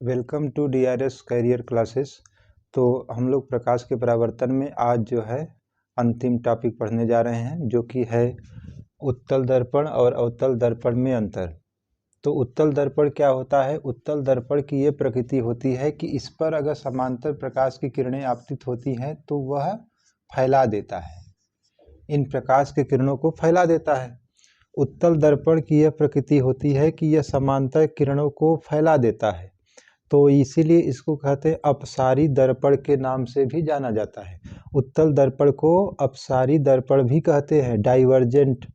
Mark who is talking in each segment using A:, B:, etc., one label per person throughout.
A: Welcome to DRS career classes. तो हम लोग प्रकाश के परावर्तन में आज जो है अंतिम टॉपिक पढ़ने जा रहे हैं, जो कि है उत्तल दर्पण और अवतल दर्पण में अंतर। तो उत्तल दर्पण क्या होता है? उत्तल दर्पण की ये प्रकृति होती है कि इस पर अगर समांतर प्रकाश की किरणें आपतित होती हैं तो वह फैला देता है, इन प्रकाश की किरणों को फैला देता है। उत्तल दर्पण की यह प्रकृति होती है कि यह समांतर किरणों को फैला देता है, तो इसीलिए इसको कहते हैं अपसारी दर्पण के नाम से भी जाना जाता है। उत्तल दर्पण को अपसारी दर्पण भी कहते हैं, डाइवर्जेंट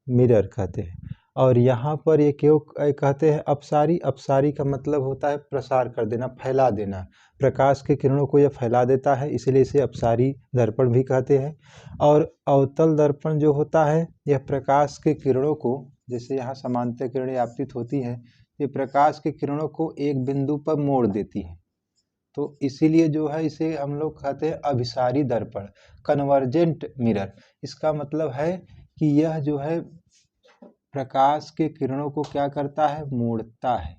A: मिरर कहते हैं। और यहाँ पर ये क्यों कहते हैं अपसारी? अपसारी का मतलब होता है प्रसार कर देना, फैला देना। प्रकाश के किरणों को यह फैला देता है, इसलिए इसे अपसारी दर्पण भी कहते हैं। और अवतल दर्पण जो होता है, यह प्रकाश के किरणों को, जैसे यहाँ समांतर किरणें आपतित होती हैं, ये प्रकाश के किरणों को एक बिंदु पर मोड़ देती है। तो इसीलिए जो है इसे हम लोग कहते हैं अभिसारी दर्पण, कन्वर्जेंट मिरर। इसका मतलब है कि यह जो है प्रकाश के किरणों को क्या करता है? मोड़ता है।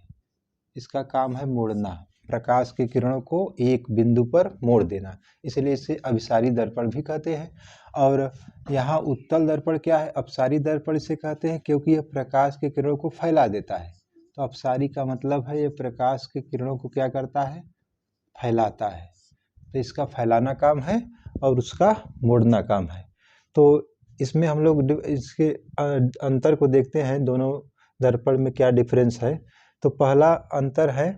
A: इसका काम है मोड़ना, प्रकाश के किरणों को एक बिंदु पर मोड़ देना, इसलिए इसे अभिसारी दर्पण भी कहते हैं। और यहाँ उत्तल दर्पण क्या है? अपसारी दर्पण इसे कहते हैं क्योंकि यह प्रकाश के किरणों को फैला देता है। तो अपसारी का मतलब है ये प्रकाश के किरणों को क्या करता है? फैलाता है। तो इसका फैलाना काम है और उसका मोड़ना काम है। तो इसमें हम लोग इसके अंतर को देखते हैं, दोनों दर्पण में क्या डिफरेंस है। तो पहला अंतर है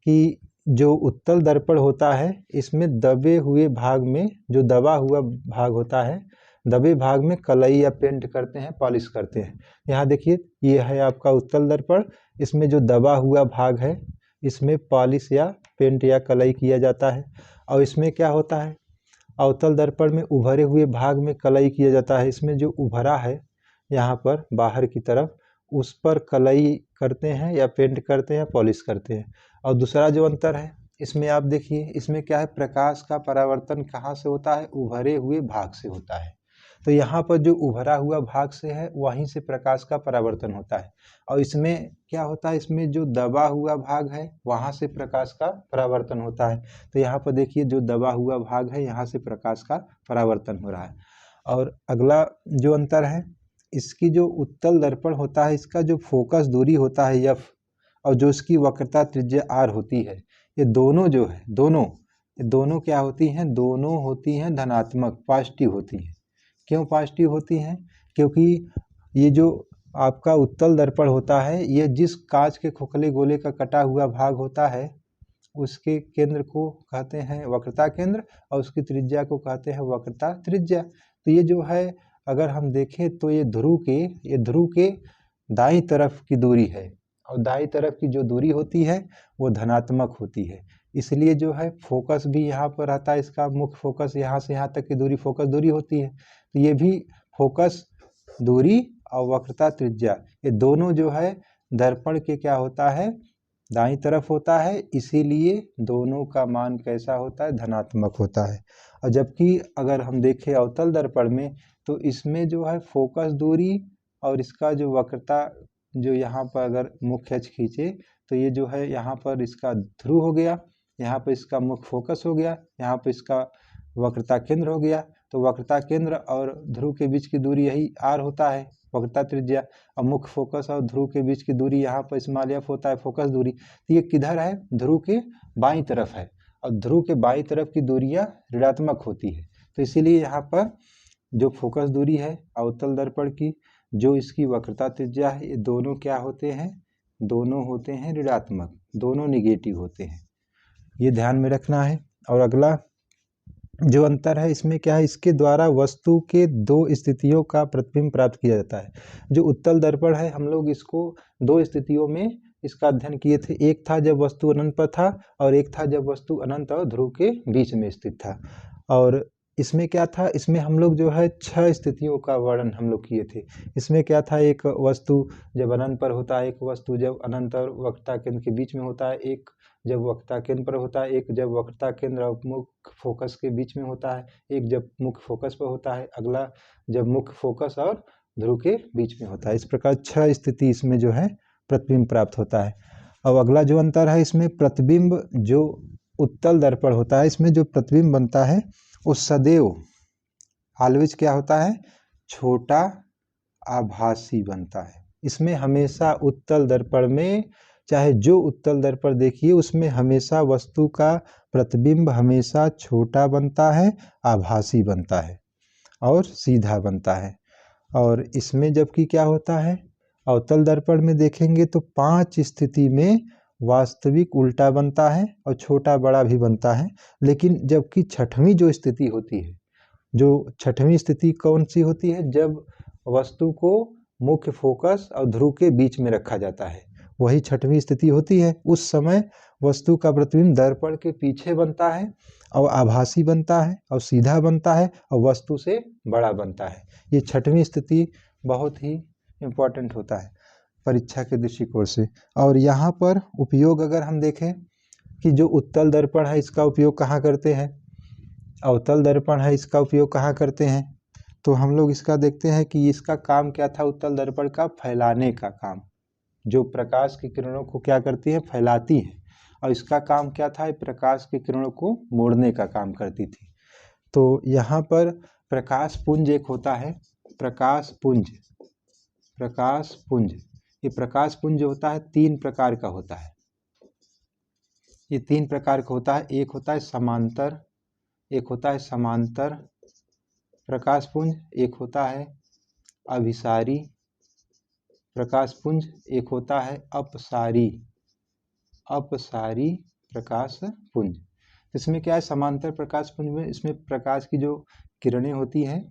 A: कि जो उत्तल दर्पण होता है, इसमें दबे हुए भाग में, जो दबा हुआ भाग होता है, दबे भाग में कलई या पेंट करते हैं, पॉलिश करते हैं। यहाँ देखिए, ये है आपका उत्तल दर्पण। इसमें जो दबा हुआ भाग है, इसमें पॉलिश या पेंट या कलई किया जाता है। और इसमें क्या होता है? अवतल दर्पण में उभरे हुए भाग में कलई किया जाता है। इसमें जो उभरा है यहाँ पर बाहर की तरफ, उस पर कलई करते हैं या पेंट करते हैं, पॉलिश करते हैं। और दूसरा जो अंतर है, इसमें आप देखिए, इसमें क्या है? प्रकाश का परावर्तन कहाँ से होता है? उभरे हुए भाग से होता है। तो यहाँ पर जो उभरा हुआ भाग से है, वहीं से प्रकाश का परावर्तन होता है। और इसमें क्या होता है? इसमें जो दबा हुआ भाग है, वहाँ से प्रकाश का परावर्तन होता है। तो यहाँ पर देखिए, जो दबा हुआ भाग है, यहाँ से प्रकाश का परावर्तन हो रहा है। और अगला जो अंतर है, इसकी जो उत्तल दर्पण होता है, इसका जो फोकस दूरी होता है F, और जो इसकी वक्रता त्रिज्या R होती है, ये दोनों जो है, दोनों क्या होती हैं? दोनों होती हैं धनात्मक, पॉजिटिव होती हैं। क्यों पॉजिटिव होती हैं? क्योंकि ये जो आपका उत्तल दर्पण होता है, ये जिस कांच के खोखले गोले का कटा हुआ भाग होता है, उसके केंद्र को कहते हैं वक्रता केंद्र, और उसकी त्रिज्या को कहते हैं वक्रता त्रिज्या। तो ये जो है, अगर हम देखें तो ये ध्रुव के दाईं तरफ की दूरी है, और दाईं तरफ की जो दूरी होती है वो धनात्मक होती है। इसलिए जो है फोकस भी यहाँ पर रहता है, इसका मुख्य फोकस यहाँ से यहाँ तक की दूरी फोकस दूरी होती है। तो ये भी फोकस दूरी और वक्रता त्रिज्या, ये दोनों जो है दर्पण के क्या होता है? दाईं तरफ होता है, इसीलिए दोनों का मान कैसा होता है? धनात्मक होता है। और जबकि अगर हम देखें अवतल दर्पण में, तो इसमें जो है फोकस दूरी और इसका जो वक्रता, जो यहाँ पर अगर मुख्य अक्ष खींचे, तो ये जो है यहाँ पर इसका ध्रुव हो गया, यहाँ पर इसका मुख्य फोकस हो गया, यहाँ पर इसका वक्रता केंद्र हो गया। तो वक्रता केंद्र और ध्रुव के बीच की दूरी यही R होता है, वक्रता त्रिज्या। और मुख्य फोकस और ध्रुव के बीच की दूरी यहाँ पर स्मॉल f होता है, फोकस दूरी। तो ये किधर है? ध्रुव के बाईं तरफ है, और ध्रुव के बाईं तरफ की दूरियां ऋणात्मक होती है। तो इसीलिए यहाँ पर जो फोकस दूरी है अवतल दर्पण की, जो इसकी वक्रता त्रिज्या है, ये दोनों क्या होते हैं? दोनों होते हैं ऋणात्मक, दोनों निगेटिव होते हैं, ये ध्यान में रखना है। और अगला जो अंतर है, इसमें क्या है? इसके द्वारा वस्तु के दो स्थितियों का प्रतिबिंब प्राप्त किया जाता है। जो उत्तल दर्पण है, हम लोग इसको दो स्थितियों में इसका अध्ययन किए थे। एक था जब वस्तु अनंत पर था, और एक था जब वस्तु अनंत और ध्रुव के बीच में स्थित था। और इसमें क्या था? इसमें हम लोग जो है 6 स्थितियों का वर्णन हम लोग किए थे। इसमें क्या था? एक वस्तु जब अनंत पर होता है, एक वस्तु जब अनंत और वक्रता केंद्र के बीच में होता है, एक जब वक्रता केंद्र पर होता है, एक जब वक्रता केंद्र और मुख्य फोकस के बीच में होता है, एक जब मुख्य फोकस पर होता है, अगला जब मुख्य फोकस और ध्रुव के बीच में होता है। इस प्रकार 6 स्थिति इसमें जो है प्रतिबिंब प्राप्त होता है। और अगला जो अंतर है इसमें प्रतिबिंब, जो उत्तल दर्पण होता है इसमें जो प्रतिबिंब बनता है वो सदैव ऑलवेज क्या होता है, छोटा आभासी बनता है। इसमें हमेशा उत्तल दर्पण में, चाहे जो उत्तल दर्पण देखिए उसमें हमेशा वस्तु का प्रतिबिंब हमेशा छोटा बनता है, आभासी बनता है और सीधा बनता है। और इसमें जबकि क्या होता है, अवतल दर्पण में देखेंगे तो 5 स्थिति में वास्तविक उल्टा बनता है और छोटा बड़ा भी बनता है। लेकिन जबकि छठवीं जो स्थिति होती है, जो छठवीं स्थिति कौन सी होती है, जब वस्तु को मुख्य फोकस और ध्रुव के बीच में रखा जाता है, वही छठवीं स्थिति होती है। उस समय वस्तु का प्रतिबिंब दर्पण के पीछे बनता है और आभासी बनता है और सीधा बनता है और वस्तु से बड़ा बनता है। ये छठवीं स्थिति बहुत ही इम्पोर्टेंट होता है परीक्षा के दृष्टिकोण से। और यहाँ पर उपयोग अगर हम देखें कि जो उत्तल दर्पण है इसका उपयोग कहाँ करते हैं, अवतल दर्पण है इसका उपयोग कहाँ करते हैं, तो हम लोग इसका देखते हैं कि इसका काम क्या था, उत्तल दर्पण का फैलाने का काम, जो प्रकाश की किरणों को क्या करती है, फैलाती है। और इसका काम क्या था, प्रकाश की किरणों को मोड़ने का काम करती थी। तो यहाँ पर प्रकाश पुंज एक होता है, प्रकाश पुंज, प्रकाश पुंज। ये प्रकाश पुंज होता है 3 प्रकार का होता है। ये 3 प्रकार का होता है। एक होता है समांतर, एक होता है समांतर प्रकाश पुंज, एक होता है अभिसारी प्रकाश पुंज, एक होता है अपसारी, अपसारी प्रकाश पुंज। इसमें क्या है, समांतर प्रकाश पुंज में इसमें प्रकाश की जो किरणें होती हैं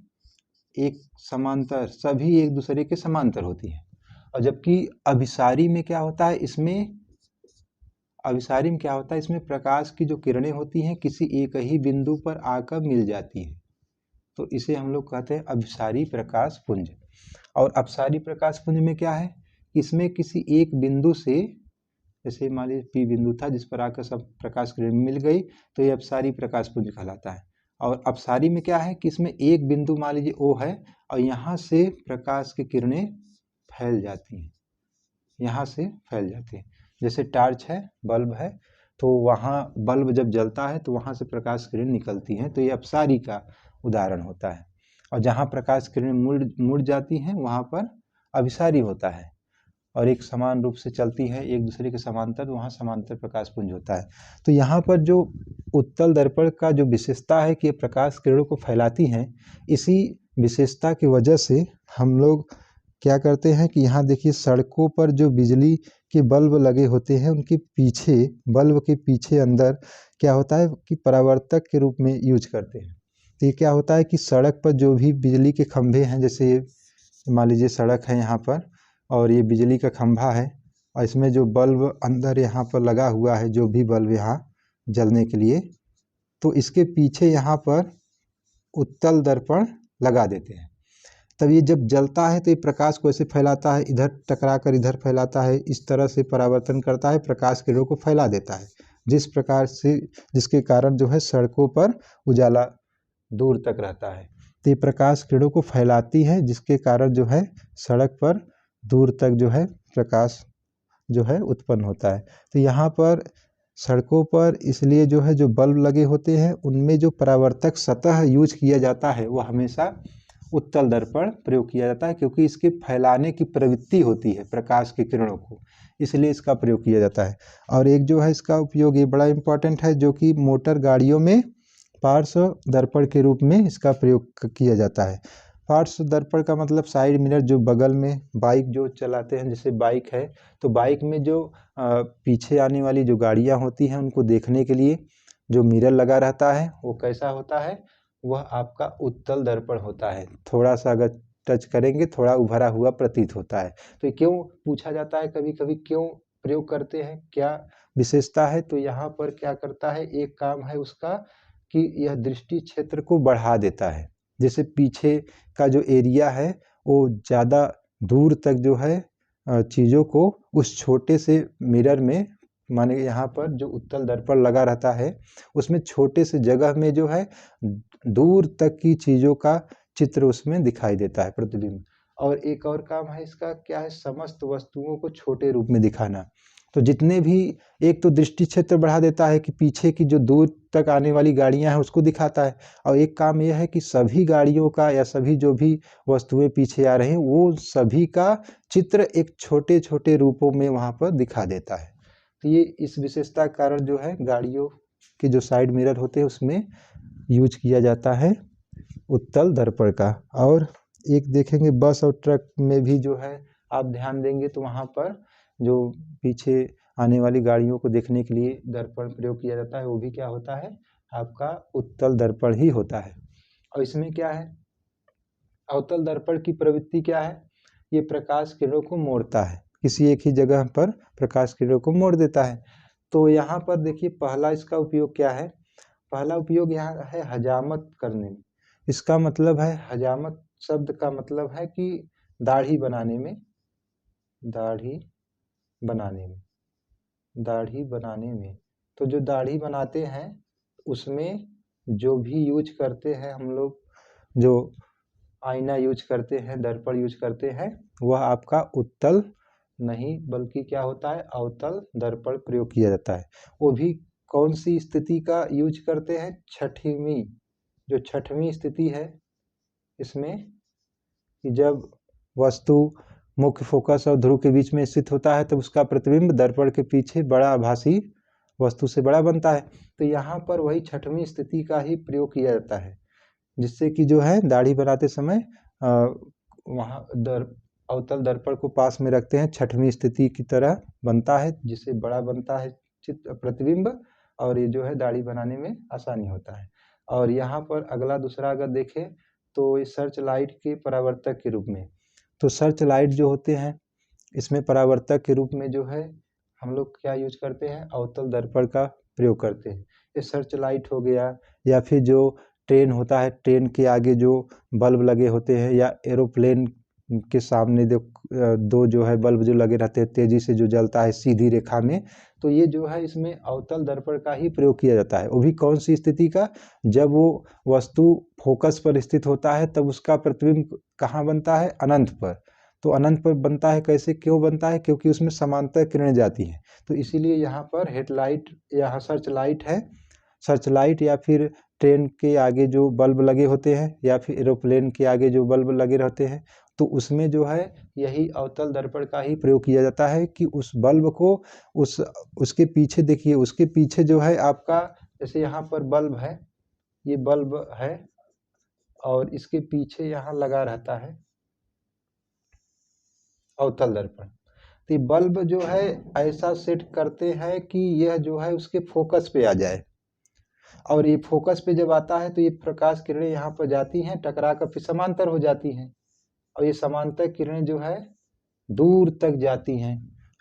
A: एक समांतर, सभी एक दूसरे के समांतर होती हैं। और जबकि अभिसारी में क्या होता है, इसमें अभिसारी में क्या होता है, इसमें प्रकाश की जो किरणें होती हैं किसी एक ही बिंदु पर आकर मिल जाती हैं, तो इसे हम लोग कहते हैं अभिसारी प्रकाश पुंज। और अपसारी प्रकाश पुंज में क्या है, इसमें किसी एक बिंदु से, जैसे मान लीजिए पी बिंदु था जिस पर आकर सब प्रकाश किरण मिल गई, तो ये अपसारी प्रकाश पुंज कहलाता है। और अपसारी में क्या है कि इसमें एक बिंदु मान लीजिए ओ है और यहाँ से प्रकाश की किरणें फैल जाती हैं, यहाँ से फैल जाती हैं। जैसे टॉर्च है, बल्ब है, तो वहाँ बल्ब जब जलता है तो वहाँ से प्रकाश किरण निकलती हैं, तो ये अपसारी का उदाहरण होता है। और जहाँ प्रकाश किरण मुड़ जाती हैं वहाँ पर अभिसारी होता है। और एक समान रूप से चलती है एक दूसरे के समांतर, वहाँ समांतर प्रकाश पुंज होता है। तो यहाँ पर जो उत्तल दर्पण का जो विशेषता है कि प्रकाश किरणों को फैलाती हैं, इसी विशेषता की वजह से हम लोग क्या करते हैं कि यहाँ देखिए सड़कों पर जो बिजली के बल्ब लगे होते हैं उनके पीछे, बल्ब के पीछे अंदर क्या होता है कि परावर्तक के रूप में यूज करते हैं। तो ये क्या होता है कि सड़क पर जो भी बिजली के खंभे हैं, जैसे मान लीजिए सड़क है यहाँ पर और ये बिजली का खंभा है और इसमें जो बल्ब अंदर यहाँ पर लगा हुआ है, जो भी बल्ब यहाँ जलने के लिए, तो इसके पीछे यहाँ पर उत्तल दर्पण लगा देते हैं। तब ये जब जलता है तो ये प्रकाश को ऐसे फैलाता है, इधर टकरा कर इधर फैलाता है, इस तरह से परावर्तन करता है, प्रकाश किरणों को फैला देता है, जिस प्रकार से, जिसके कारण जो है सड़कों पर उजाला दूर तक रहता है। तो ये प्रकाश किरणों को फैलाती है जिसके कारण जो है सड़क पर दूर तक जो है प्रकाश जो है उत्पन्न होता है। तो यहाँ पर सड़कों पर इसलिए जो है जो बल्ब लगे होते हैं उनमें जो परावर्तक सतह यूज किया जाता है वो हमेशा उत्तल दर्पण प्रयोग किया जाता है, क्योंकि इसके फैलाने की प्रवृत्ति होती है प्रकाश की किरणों को, इसलिए इसका प्रयोग किया जाता है। और एक जो है इसका उपयोग ये बड़ा इम्पोर्टेंट है, जो कि मोटर गाड़ियों में पार्श्व दर्पण के रूप में इसका प्रयोग किया जाता है। पार्श्व दर्पण का मतलब साइड मिरर, जो बगल में बाइक जो चलाते हैं, जैसे बाइक है तो बाइक में जो पीछे आने वाली जो गाड़ियाँ होती हैं उनको देखने के लिए जो मिरर लगा रहता है वो कैसा होता है, वह आपका उत्तल दर्पण होता है। थोड़ा सा अगर टच करेंगे थोड़ा उभरा हुआ प्रतीत होता है। तो क्यों पूछा जाता है कभी कभी, क्यों प्रयोग करते हैं, क्या विशेषता है, तो यहाँ पर क्या करता है, एक काम है उसका कि यह दृष्टि क्षेत्र को बढ़ा देता है। जैसे पीछे का जो एरिया है वो ज़्यादा दूर तक जो है चीज़ों को उस छोटे से मिरर में, माने यहाँ पर जो उत्तल दर्पण लगा रहता है उसमें छोटे से जगह में जो है दूर तक की चीज़ों का चित्र उसमें दिखाई देता है, प्रतिबिंब। और एक और काम है इसका क्या है, समस्त वस्तुओं को छोटे रूप में दिखाना। तो जितने भी, एक तो दृष्टि क्षेत्र बढ़ा देता है कि पीछे की जो दूर तक आने वाली गाड़ियां हैं उसको दिखाता है, और एक काम यह है कि सभी गाड़ियों का या सभी जो भी वस्तुएं पीछे आ रही हैं वो सभी का चित्र एक छोटे छोटे रूपों में वहां पर दिखा देता है। तो ये इस विशेषता के कारण जो है गाड़ियों के जो साइड मिरर होते हैं उसमें यूज किया जाता है उत्तल दर्पण का। और एक देखेंगे बस और ट्रक में भी जो है आप ध्यान देंगे तो वहाँ पर जो पीछे आने वाली गाड़ियों को देखने के लिए दर्पण प्रयोग किया जाता है वो भी क्या होता है, आपका उत्तल दर्पण ही होता है। और इसमें क्या है, अवतल दर्पण की प्रवृत्ति क्या है, ये प्रकाश किरणों को मोड़ता है, किसी एक ही जगह पर प्रकाश किरणों को मोड़ देता है। तो यहाँ पर देखिए पहला इसका उपयोग क्या है, पहला उपयोग यहाँ है हजामत करने में। इसका मतलब है, हजामत शब्द का मतलब है कि दाढ़ी बनाने में, दाढ़ी बनाने में, दाढ़ी बनाने में। तो जो दाढ़ी बनाते हैं उसमें जो भी यूज करते हैं हम लोग, जो आईना यूज करते हैं, दर्पण यूज करते हैं, वह आपका उत्तल नहीं बल्कि क्या होता है, अवतल दर्पण प्रयोग किया जाता है। वो भी कौन सी स्थिति का यूज करते हैं, छठवीं, जो छठवीं स्थिति है इसमें, कि जब वस्तु मुख्य फोकस और ध्रुव के बीच में स्थित होता है तब उसका प्रतिबिंब दर्पण के पीछे बड़ा आभासी वस्तु से बड़ा बनता है। तो यहाँ पर वही छठवीं स्थिति का ही प्रयोग किया जाता है, जिससे कि जो है दाढ़ी बनाते समय वहाँ अवतल दर्पण को पास में रखते हैं, छठवीं स्थिति की तरह बनता है, जिससे बड़ा बनता है चित्र प्रतिबिंब, और ये जो है दाढ़ी बनाने में आसानी होता है। और यहाँ पर अगला दूसरा अगर देखें तो ये सर्च लाइट के परावर्तक के रूप में, तो सर्च लाइट जो होते हैं इसमें परावर्तक के रूप में जो है हम लोग क्या यूज करते हैं, अवतल दर्पण का प्रयोग करते हैं। ये सर्च लाइट हो गया, या फिर जो ट्रेन होता है, ट्रेन के आगे जो बल्ब लगे होते हैं, या एरोप्लेन के सामने दो जो है बल्ब जो लगे रहते हैं तेजी से जो जलता है सीधी रेखा में, तो ये जो है इसमें अवतल दर्पण का ही प्रयोग किया जाता है। वो भी कौन सी स्थिति का, जब वो वस्तु फोकस पर स्थित होता है तब उसका प्रतिबिंब कहाँ बनता है, अनंत पर। तो अनंत पर बनता है, कैसे, क्यों बनता है, क्योंकि उसमें समांतर किरणें जाती हैं। तो इसीलिए यहाँ पर हेडलाइट, यहाँ सर्च लाइट है, सर्च लाइट या फिर ट्रेन के आगे जो बल्ब लगे होते हैं या फिर एरोप्लेन के आगे जो बल्ब लगे रहते हैं, तो उसमें जो है यही अवतल दर्पण का ही प्रयोग किया जाता है कि उस बल्ब को उसके पीछे देखिए, उसके पीछे जो है आपका, जैसे यहाँ पर बल्ब है, ये बल्ब है और इसके पीछे यहाँ लगा रहता है अवतल दर्पण। तो ये बल्ब जो है ऐसा सेट करते हैं कि यह जो है उसके फोकस पे आ जाए, और ये फोकस पे जब आता है तो ये प्रकाश किरणें यहाँ पर जाती हैं, टकरा कर फिर समांतर हो जाती हैं, और ये समांतर किरणें जो है दूर तक जाती हैं।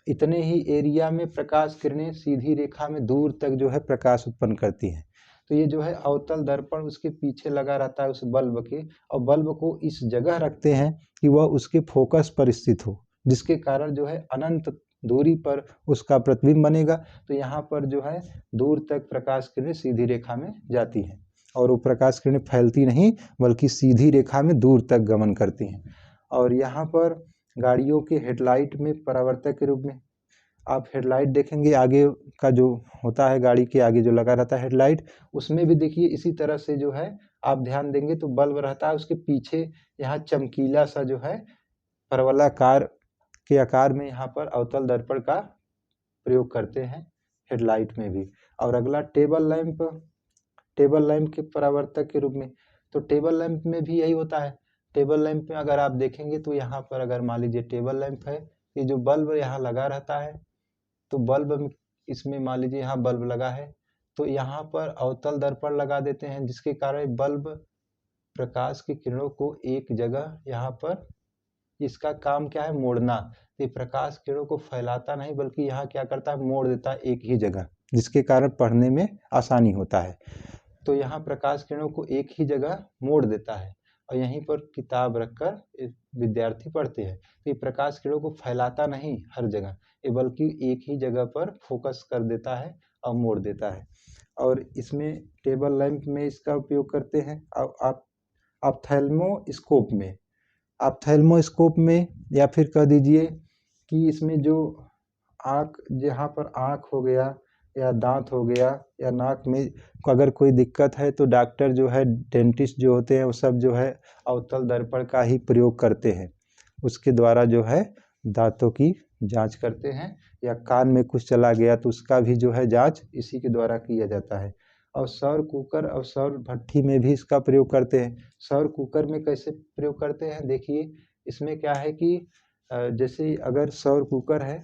A: इतने ही एरिया में प्रकाश किरणें सीधी रेखा में दूर तक जो है प्रकाश उत्पन्न करती हैं। तो ये जो है अवतल दर्पण उसके पीछे लगा रहता है उस बल्ब के, और बल्ब को इस जगह रखते हैं कि वह उसके फोकस पर स्थित हो, जिसके कारण जो है अनंत दूरी पर उसका प्रतिबिंब बनेगा। तो यहाँ पर जो है दूर तक प्रकाश किरणें सीधी रेखा में जाती हैं, और वो प्रकाश किरणें फैलती नहीं बल्कि सीधी रेखा में दूर तक गमन करती हैं। और यहाँ पर गाड़ियों के हेडलाइट में परावर्तक के रूप में आप हेडलाइट देखेंगे, आगे का जो होता है गाड़ी के आगे जो लगा रहता है हेडलाइट, उसमें भी देखिए इसी तरह से जो है आप ध्यान देंगे तो बल्ब रहता है, उसके पीछे यहाँ चमकीला सा जो है परवलयाकार के आकार में यहाँ पर अवतल दर्पण का प्रयोग करते हैं हेडलाइट में भी। और अगला टेबल लैंप, टेबल लैंप के परावर्तक के रूप में, तो टेबल लैंप में भी यही होता है। टेबल लैंप में अगर आप देखेंगे तो यहाँ पर अगर मान लीजिए टेबल लैंप है, ये जो बल्ब यहाँ लगा रहता है, तो बल्ब इसमें मान लीजिए यहाँ बल्ब लगा है, तो यहाँ पर अवतल दर्पण लगा देते हैं, जिसके कारण बल्ब प्रकाश की किरणों को एक जगह यहाँ पर, इसका काम क्या है, मोड़ना। ये प्रकाश किरणों को फैलाता नहीं बल्कि यहाँ क्या करता है, मोड़ देता है एक ही जगह, जिसके कारण पढ़ने में आसानी होता है। तो यहाँ प्रकाश किरणों को एक ही जगह मोड़ देता है, और यहीं पर किताब रखकर विद्यार्थी पढ़ते हैं। तो ये प्रकाश किरणों को फैलाता नहीं हर जगह, ये बल्कि एक ही जगह पर फोकस कर देता है और मोड़ देता है। और इसमें टेबल लैंप में इसका उपयोग करते हैं। आप ऑप्थेल्मोस्कोप में, ऑप्थेल्मोस्कोप में या फिर कह दीजिए कि इसमें जो आँख, जहाँ पर आँख हो गया या दांत हो गया या नाक में अगर कोई दिक्कत है तो डॉक्टर जो है, डेंटिस्ट जो होते हैं वो सब जो है अवतल दर्पण का ही प्रयोग करते हैं। उसके द्वारा जो है दांतों की जांच करते हैं, या कान में कुछ चला गया तो उसका भी जो है जांच इसी के द्वारा किया जाता है। और सौर कुकर और सौर भट्ठी में भी इसका प्रयोग करते हैं। सौर कुकर में कैसे प्रयोग करते हैं, देखिए इसमें क्या है कि जैसे अगर सौर कुकर है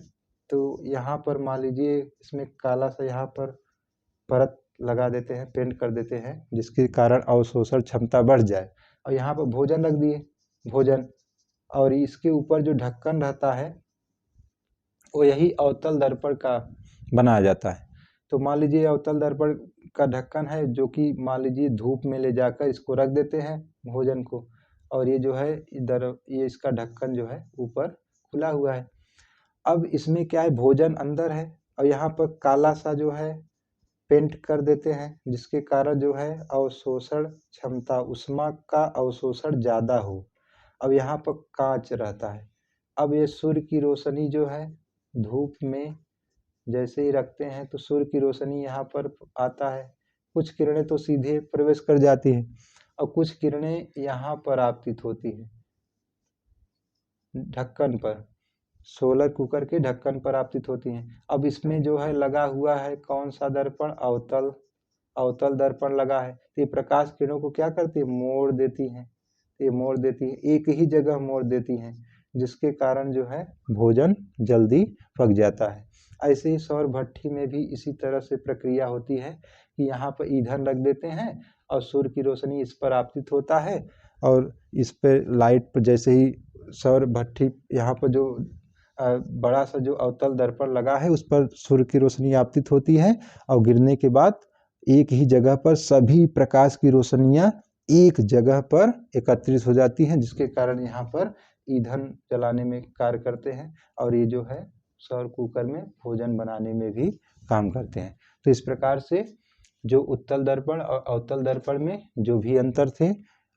A: तो यहाँ पर मान लीजिए इसमें काला सा यहाँ पर परत लगा देते हैं, पेंट कर देते हैं, जिसके कारण अवशोषण क्षमता बढ़ जाए। और यहाँ पर भोजन रख दिए, भोजन, और इसके ऊपर जो ढक्कन रहता है वो यही अवतल दर्पण का बनाया जाता है। तो मान लीजिए अवतल दर्पण का ढक्कन है, जो कि मान लीजिए धूप में ले जाकर इसको रख देते हैं भोजन को, और ये जो है इधर ये इसका ढक्कन जो है ऊपर खुला हुआ है। अब इसमें क्या है, भोजन अंदर है और यहाँ पर काला सा जो है पेंट कर देते हैं, जिसके कारण जो है अवशोषण क्षमता, उष्मा का अवशोषण ज़्यादा हो। अब यहाँ पर कांच रहता है। अब ये सूर्य की रोशनी जो है धूप में जैसे ही रखते हैं तो सूर्य की रोशनी यहाँ पर आता है। कुछ किरणें तो सीधे प्रवेश कर जाती हैं और कुछ किरणें यहाँ पर आपतित होती हैं ढक्कन पर, सोलर कुकर के ढक्कन पर आपतित होती हैं। अब इसमें जो है लगा हुआ है कौन सा दर्पण, अवतल दर्पण लगा है। तो ये प्रकाश किरणों को क्या करती है, मोड़ देती हैं। ये मोड़ देती है, एक ही जगह मोड़ देती हैं, जिसके कारण जो है भोजन जल्दी पक जाता है। ऐसे ही सौर भट्ठी में भी इसी तरह से प्रक्रिया होती है कि यहाँ पर ईंधन रख देते हैं और सूर्य की रोशनी इस पर आपतित होता है, और इस पर लाइट पर जैसे ही सौर भट्ठी यहाँ पर जो बड़ा सा जो अवतल दर्पण लगा है उस पर सूर्य की रोशनी आपतित होती है, और गिरने के बाद एक ही जगह पर सभी प्रकाश की रोशनियां एक जगह पर एकत्रित हो जाती हैं, जिसके कारण यहाँ पर ईंधन जलाने में कार्य करते हैं, और ये जो है सौर कुकर में भोजन बनाने में भी काम करते हैं। तो इस प्रकार से जो उत्तल दर्पण और अवतल दर्पण में जो भी अंतर थे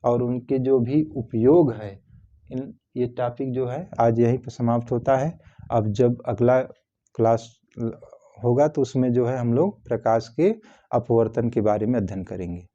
A: और उनके जो भी उपयोग है, ये टॉपिक जो है आज यहीं पर समाप्त होता है। अब जब अगला क्लास होगा तो उसमें जो है हम लोग प्रकाश के अपवर्तन के बारे में अध्ययन करेंगे।